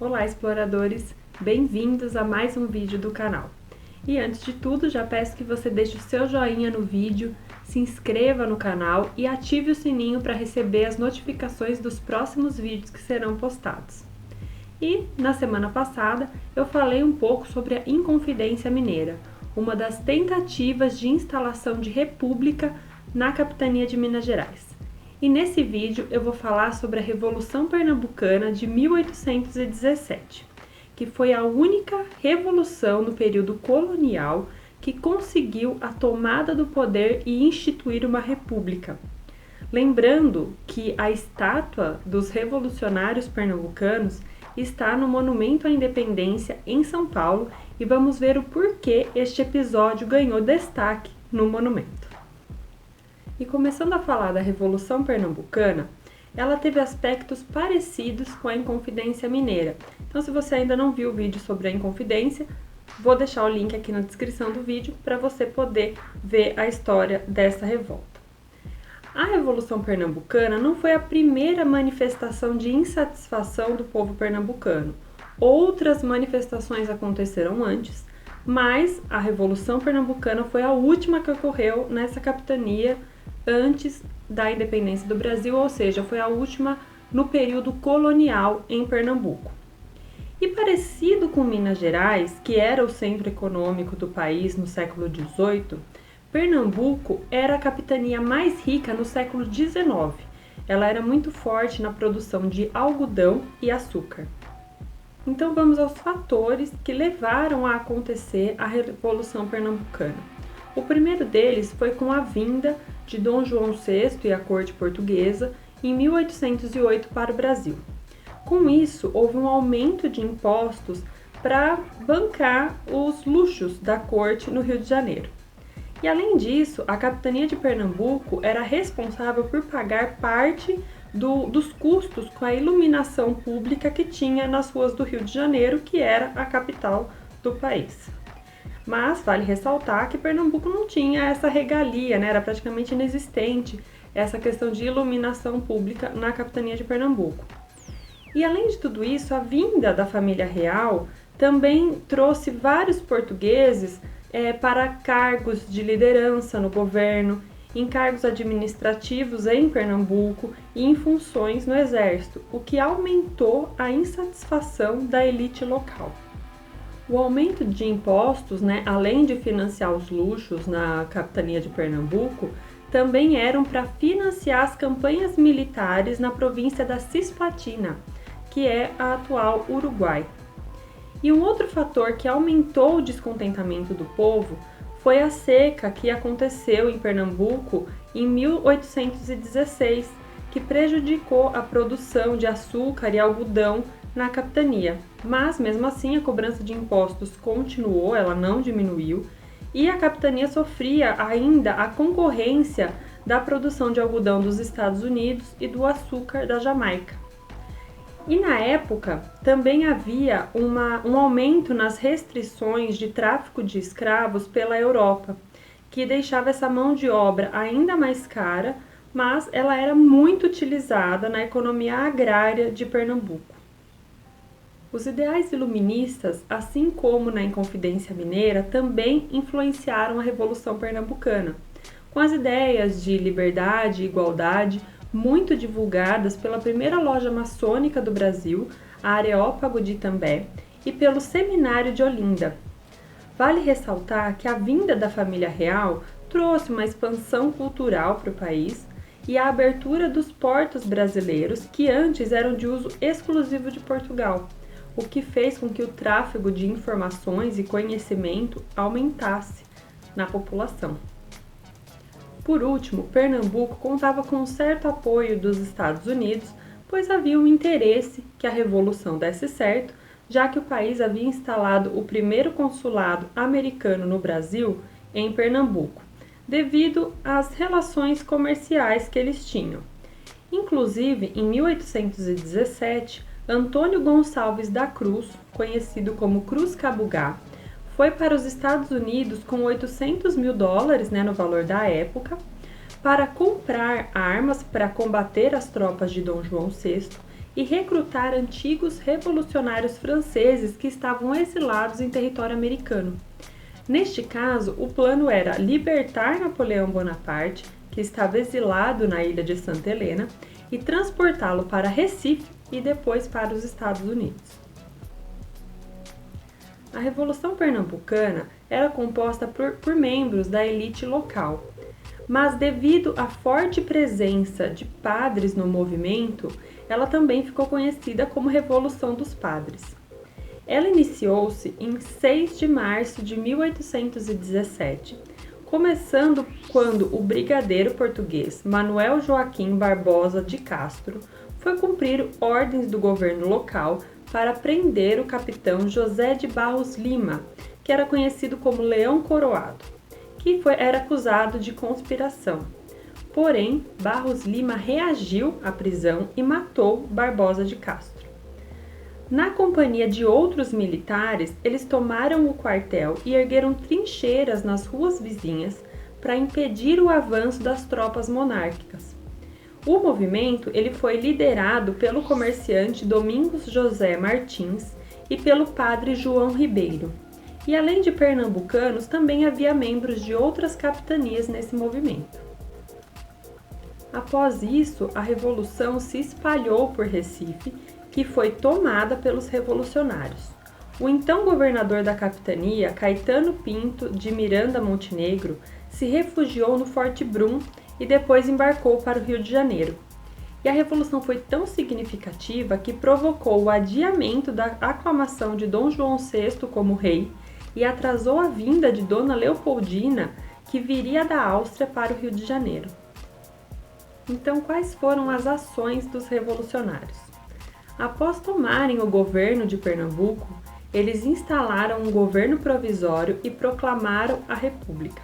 Olá, exploradores! Bem-vindos a mais um vídeo do canal. E antes de tudo, já peço que você deixe o seu joinha no vídeo, se inscreva no canal e ative o sininho para receber as notificações dos próximos vídeos que serão postados. E, na semana passada, eu falei um pouco sobre a Inconfidência Mineira, uma das tentativas de instalação de república na capitania de Minas Gerais. E nesse vídeo eu vou falar sobre a Revolução Pernambucana de 1817, que foi a única revolução no período colonial que conseguiu a tomada do poder e instituir uma república. Lembrando que a estátua dos revolucionários pernambucanos está no Monumento à Independência em São Paulo e vamos ver o porquê este episódio ganhou destaque no monumento. E começando a falar da Revolução Pernambucana, ela teve aspectos parecidos com a Inconfidência Mineira. Então, se você ainda não viu o vídeo sobre a Inconfidência, vou deixar o link aqui na descrição do vídeo para você poder ver a história dessa revolta. A Revolução Pernambucana não foi a primeira manifestação de insatisfação do povo pernambucano. Outras manifestações aconteceram antes, mas a Revolução Pernambucana foi a última que ocorreu nessa capitania antes da independência do Brasil, ou seja, foi a última no período colonial em Pernambuco. E parecido com Minas Gerais, que era o centro econômico do país no século XVIII, Pernambuco era a capitania mais rica no século XIX. Ela era muito forte na produção de algodão e açúcar. Então vamos aos fatores que levaram a acontecer a Revolução Pernambucana. O primeiro deles foi com a vinda de Dom João VI e a corte portuguesa em 1808 para o Brasil. Com isso, houve um aumento de impostos para bancar os luxos da corte no Rio de Janeiro. E além disso, a capitania de Pernambuco era responsável por pagar parte dos custos com a iluminação pública que tinha nas ruas do Rio de Janeiro, que era a capital do país. Mas vale ressaltar que Pernambuco não tinha essa regalia, né? Era praticamente inexistente essa questão de iluminação pública na capitania de Pernambuco. E além de tudo isso, a vinda da família real também trouxe vários portugueses para cargos de liderança no governo, em cargos administrativos em Pernambuco e em funções no exército, o que aumentou a insatisfação da elite local. O aumento de impostos, além de financiar os luxos na capitania de Pernambuco, também eram para financiar as campanhas militares na província da Cisplatina, que é a atual Uruguai. E um outro fator que aumentou o descontentamento do povo foi a seca que aconteceu em Pernambuco em 1816, que prejudicou a produção de açúcar e algodão na capitania. Mas, mesmo assim, a cobrança de impostos continuou, ela não diminuiu, e a capitania sofria ainda a concorrência da produção de algodão dos Estados Unidos e do açúcar da Jamaica. E na época também havia um aumento nas restrições de tráfico de escravos pela Europa, que deixava essa mão de obra ainda mais cara, mas ela era muito utilizada na economia agrária de Pernambuco. Os ideais iluministas, assim como na Inconfidência Mineira, também influenciaram a Revolução Pernambucana, com as ideias de liberdade e igualdade muito divulgadas pela primeira loja maçônica do Brasil, a Areópago de Itambé, e pelo Seminário de Olinda. Vale ressaltar que a vinda da família real trouxe uma expansão cultural para o país e a abertura dos portos brasileiros, que antes eram de uso exclusivo de Portugal, o que fez com que o tráfego de informações e conhecimento aumentasse na população. Por último, Pernambuco contava com um certo apoio dos Estados Unidos, pois havia um interesse que a Revolução desse certo, já que o país havia instalado o primeiro consulado americano no Brasil em Pernambuco, devido às relações comerciais que eles tinham. Inclusive, em 1817, Antônio Gonçalves da Cruz, conhecido como Cruz Cabugá, foi para os Estados Unidos com $800 mil, no valor da época, para comprar armas para combater as tropas de Dom João VI e recrutar antigos revolucionários franceses que estavam exilados em território americano. Neste caso, o plano era libertar Napoleão Bonaparte, que estava exilado na ilha de Santa Helena, e transportá-lo para Recife e depois para os Estados Unidos. A Revolução Pernambucana era composta por membros da elite local, mas devido à forte presença de padres no movimento, ela também ficou conhecida como Revolução dos Padres. Ela iniciou-se em 6 de março de 1817, começando quando o brigadeiro português Manuel Joaquim Barbosa de Castro foi cumprir ordens do governo local para prender o capitão José de Barros Lima, que era conhecido como Leão Coroado, que era acusado de conspiração. Porém, Barros Lima reagiu à prisão e matou Barbosa de Castro. Na companhia de outros militares, eles tomaram o quartel e ergueram trincheiras nas ruas vizinhas para impedir o avanço das tropas monárquicas. O movimento ele foi liderado pelo comerciante Domingos José Martins e pelo padre João Ribeiro. E além de pernambucanos, também havia membros de outras capitanias nesse movimento. Após isso, a revolução se espalhou por Recife, que foi tomada pelos revolucionários. O então governador da capitania, Caetano Pinto de Miranda Montenegro, se refugiou no Forte Brum e depois embarcou para o Rio de Janeiro. E a revolução foi tão significativa que provocou o adiamento da aclamação de Dom João VI como rei e atrasou a vinda de Dona Leopoldina, que viria da Áustria para o Rio de Janeiro. Então, quais foram as ações dos revolucionários? Após tomarem o governo de Pernambuco, eles instalaram um governo provisório e proclamaram a República.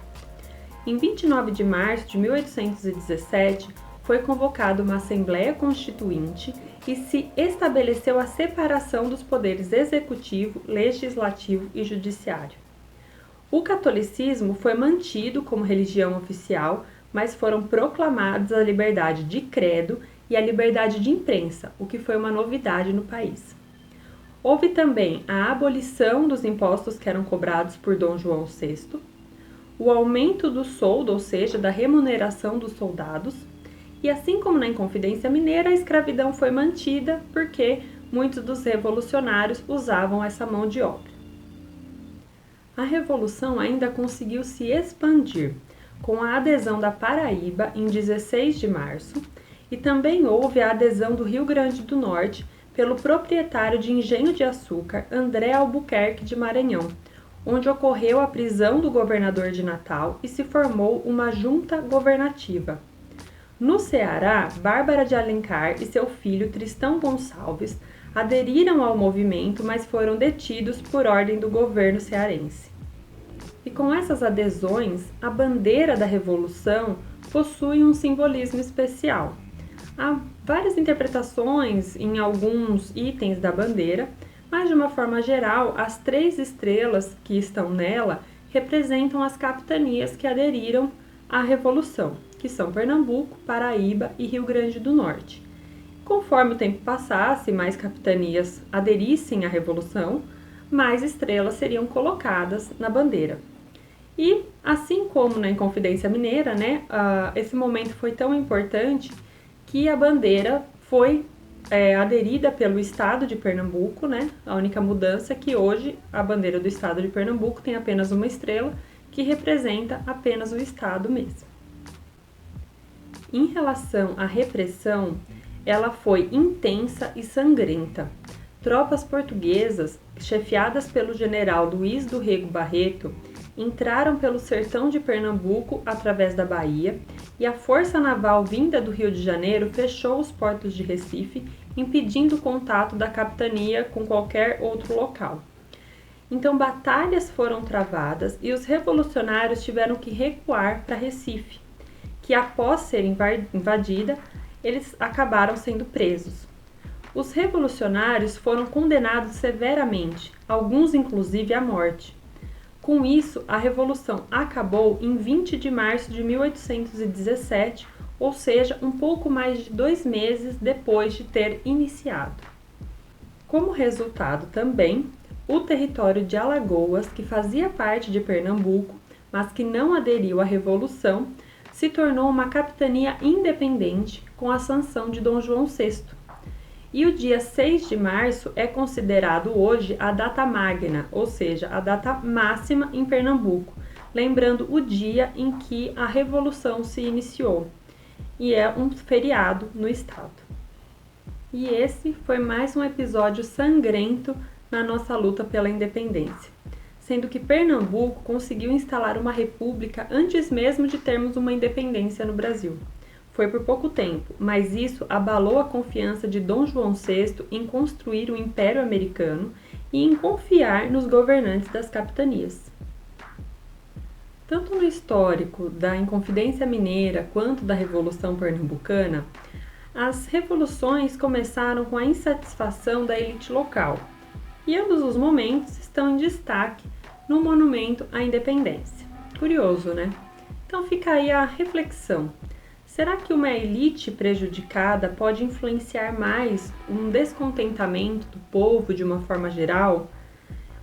Em 29 de março de 1817, foi convocada uma Assembleia Constituinte e se estabeleceu a separação dos poderes executivo, legislativo e judiciário. O catolicismo foi mantido como religião oficial, mas foram proclamadas a liberdade de credo e a liberdade de imprensa, o que foi uma novidade no país. Houve também a abolição dos impostos que eram cobrados por Dom João VI, o aumento do soldo, ou seja, da remuneração dos soldados, e assim como na Inconfidência Mineira, a escravidão foi mantida porque muitos dos revolucionários usavam essa mão de obra. A Revolução ainda conseguiu se expandir, com a adesão da Paraíba em 16 de março, e também houve a adesão do Rio Grande do Norte pelo proprietário de engenho de açúcar André Albuquerque de Maranhão, onde ocorreu a prisão do governador de Natal e se formou uma junta governativa. No Ceará, Bárbara de Alencar e seu filho Tristão Gonçalves aderiram ao movimento, mas foram detidos por ordem do governo cearense. E com essas adesões, a bandeira da Revolução possui um simbolismo especial. Há várias interpretações em alguns itens da bandeira, mas de uma forma geral, as 3 estrelas que estão nela representam as capitanias que aderiram à Revolução, que são Pernambuco, Paraíba e Rio Grande do Norte. Conforme o tempo passasse, mais capitanias aderissem à Revolução, mais estrelas seriam colocadas na bandeira. E, assim como na Inconfidência Mineira, esse momento foi tão importante que a bandeira foi aderida pelo estado de Pernambuco, A única mudança é que hoje a bandeira do estado de Pernambuco tem apenas uma estrela, que representa apenas o estado mesmo. Em relação à repressão, ela foi intensa e sangrenta. Tropas portuguesas, chefiadas pelo general Luiz do Rego Barreto, entraram pelo sertão de Pernambuco através da Bahia e a força naval vinda do Rio de Janeiro fechou os portos de Recife, impedindo o contato da capitania com qualquer outro local. Então, batalhas foram travadas e os revolucionários tiveram que recuar para Recife, que após ser invadida, eles acabaram sendo presos. Os revolucionários foram condenados severamente, alguns inclusive à morte. Com isso, a Revolução acabou em 20 de março de 1817, ou seja, um pouco mais de 2 meses depois de ter iniciado. Como resultado também, o território de Alagoas, que fazia parte de Pernambuco, mas que não aderiu à Revolução, se tornou uma capitania independente com a sanção de Dom João VI. E o dia 6 de março é considerado hoje a data magna, ou seja, a data máxima em Pernambuco, lembrando o dia em que a Revolução se iniciou, e é um feriado no estado. E esse foi mais um episódio sangrento na nossa luta pela independência, sendo que Pernambuco conseguiu instalar uma república antes mesmo de termos uma independência no Brasil. Foi por pouco tempo, mas isso abalou a confiança de Dom João VI em construir o Império Americano e em confiar nos governantes das capitanias. Tanto no histórico da Inconfidência Mineira quanto da Revolução Pernambucana, as revoluções começaram com a insatisfação da elite local, e ambos os momentos estão em destaque no Monumento à Independência. Curioso, né? Então fica aí a reflexão. Será que uma elite prejudicada pode influenciar mais um descontentamento do povo de uma forma geral,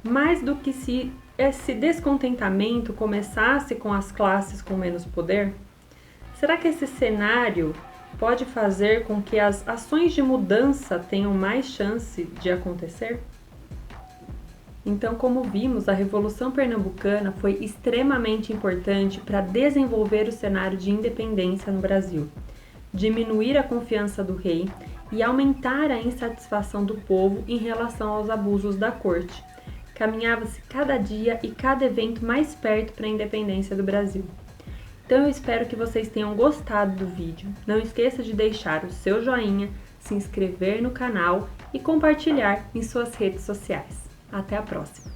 mais do que se esse descontentamento começasse com as classes com menos poder? Será que esse cenário pode fazer com que as ações de mudança tenham mais chance de acontecer? Então, como vimos, a Revolução Pernambucana foi extremamente importante para desenvolver o cenário de independência no Brasil, diminuir a confiança do rei e aumentar a insatisfação do povo em relação aos abusos da corte. Caminhava-se cada dia e cada evento mais perto para a independência do Brasil. Então eu espero que vocês tenham gostado do vídeo. Não esqueça de deixar o seu joinha, se inscrever no canal e compartilhar em suas redes sociais. Até a próxima!